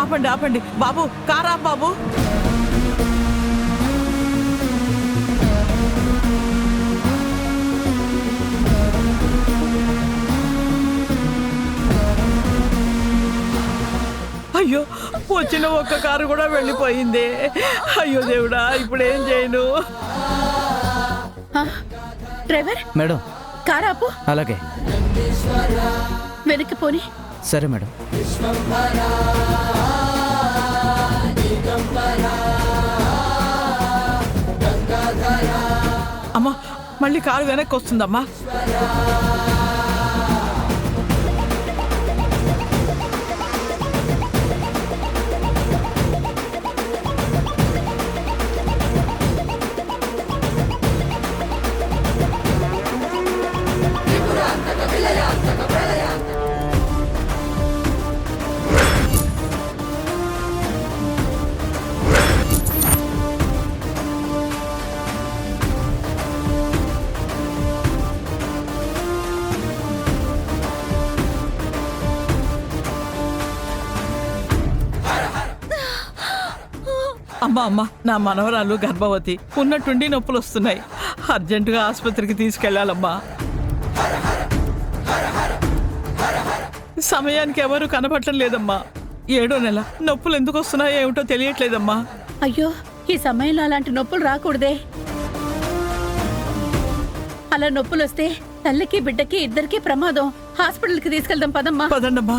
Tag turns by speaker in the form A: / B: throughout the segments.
A: ఆపండి ఆపండి బాబు, కారా బాబు. అయ్యో, వచ్చిన ఒక్క కారు కూడా వెళ్ళిపోయింది. అయ్యో దేవుడా, ఇప్పుడు ఏం చేయను?
B: డ్రైవర్
C: మేడం,
B: కార్ ఆపు.
C: అలాగే.
B: వెనక్కి పోని.
C: సరే మేడం.
A: అమ్మా, మళ్ళీ కారు వెనక్కి వస్తుందమ్మా. అమ్మా అమ్మా, నా మనవరాలు గర్భవతి, ఉన్నట్టుండి నొప్పులు వస్తున్నాయి. అర్జెంటుగా ఆసుపత్రికి తీసుకెళ్లాలమ్మా. సమయానికి ఎవరు కనపడటం లేదమ్మా. 7వ నెల, నొప్పులు ఎందుకు వస్తున్నాయో ఏమిటో తెలియట్లేదమ్మా.
B: అయ్యో, ఈ సమయంలో అలాంటి నొప్పులు రాకూడదే. అలా నొప్పులు వస్తే తల్లికి బిడ్డకి ఇద్దరికి ప్రమాదం. హాస్పిటల్కి తీసుకెళ్దాం పదమ్మా.
A: పదండమ్మా.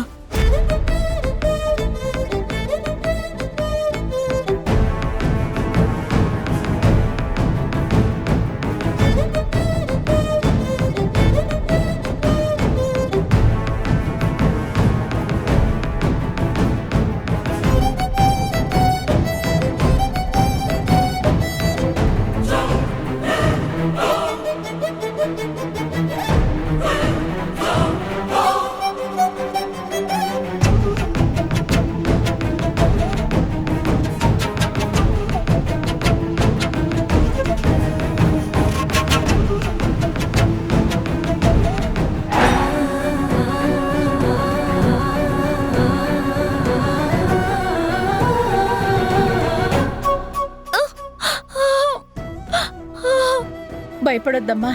B: భయపడొద్దమ్మా,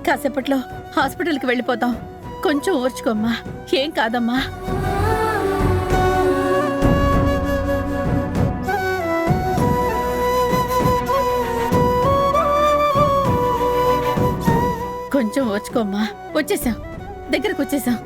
B: కాసేపట్లో హాస్పిటల్కి వెళ్ళిపోతాం. కొంచెం ఓర్చుకోమ్మా, ఏం కాదమ్మా. కొంచెం ఓర్చుకోమ్మా. వచ్చేసాం, దగ్గరకు వచ్చేసాం.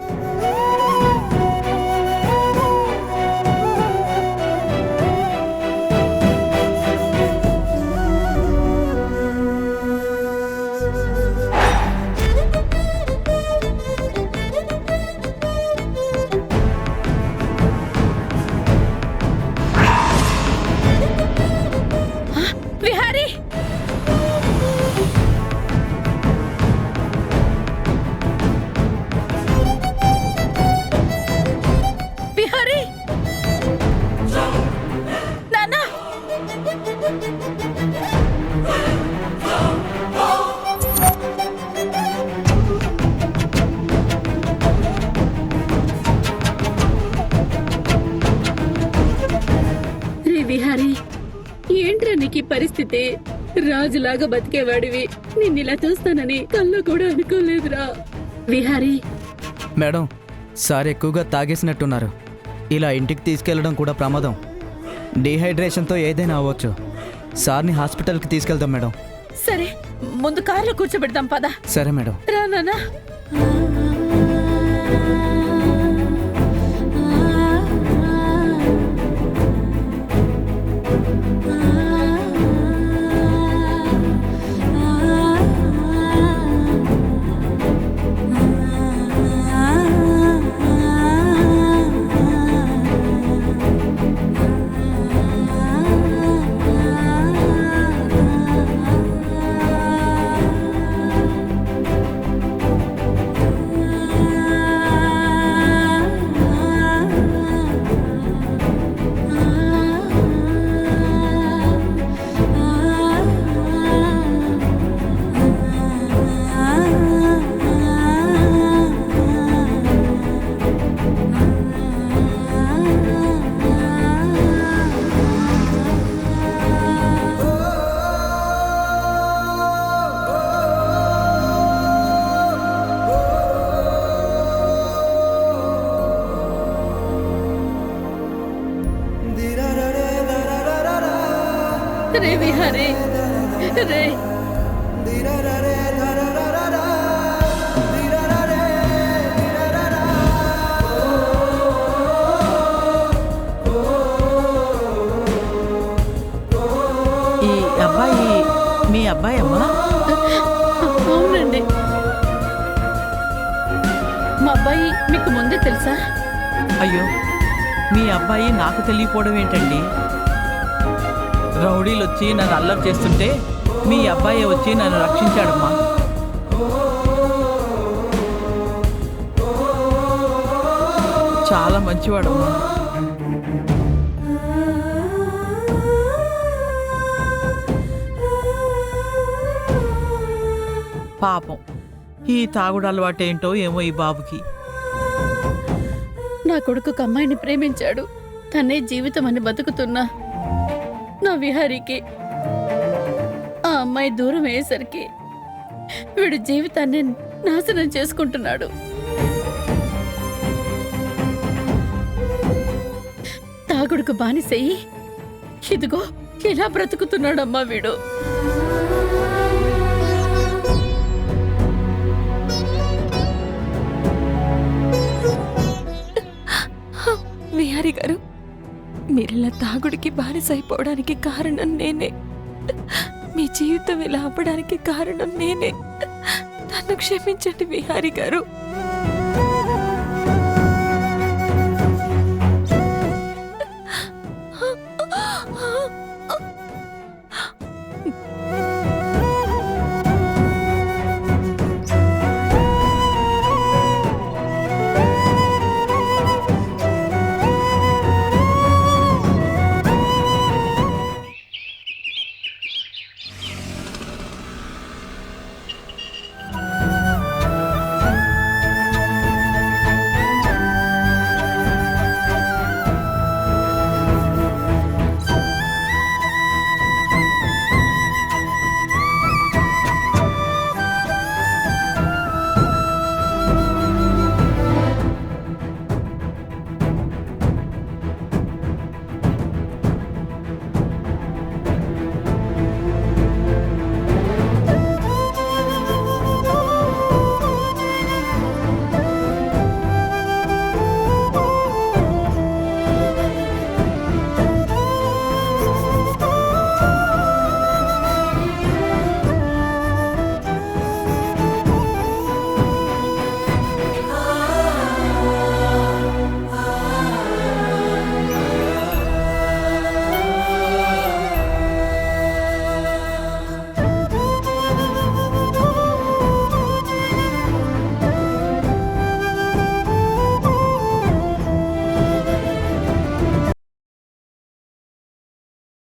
B: విహారీ, విహారీ, నాన్నా. రే విహారీ, ఏంట్రా నీకు ఈ పరిస్థితి? రాజులాగా బతికేవాడివి, నిన్నిలా చూస్తానని కల్లో కూడా అనుకోలేదురా విహారీ.
C: మేడం, సార్ ఎక్కువగా తాగేసినట్టున్నారు. ఇలా ఇంటికి తీసుకెళ్లడం కూడా ప్రమాదం. డీహైడ్రేషన్తో ఏదైనా అవ్వచ్చు. సార్ని హాస్పిటల్కి తీసుకెళ్దాం మేడం.
B: సరే, ముందు కార్లో కూర్చోబెడదాం పద.
C: సరే మేడం.
B: రా నాన్నా. రే విహారీ రే.
A: ఈ అబ్బాయి మీ అబ్బాయి అమ్మా?
B: అవునండి, మా అబ్బాయి మీకు ముందే తెలుసా?
A: అయ్యో, మీ అబ్బాయి నాకు తెలియపోవడం ఏంటండి? రౌడీలు వచ్చి నన్ను అల్లరి చేస్తుంటే మీ అబ్బాయి వచ్చి నన్ను రక్షించాడమ్మా. చాలా మంచివాడమ్మా. పాపం, ఈ తాగుడు అలవాటేంటో ఏమో ఈ బాబుకి.
B: నా కొడుకు ఒక అమ్మాయిని ప్రేమించాడు, తనే జీవితం అని బతుకుతున్నా నా విహారీకి ఆ అమ్మాయి దూరం అయ్యేసరికి వీడు జీవితాన్ని నాశనం చేసుకుంటున్నాడు. తాగుడుకు బానిసయ్యి ఇదిగో ఇలా బ్రతుకుతున్నాడమ్మా వీడు.
D: విహారీ గారు, మీరిలా తాగుడికి బానిసైపోవడానికి కారణం నేనే. మీ జీవితం ఇలా అవ్వడానికి కారణం నేనే. నన్ను క్షమించండి విహారీ గారు.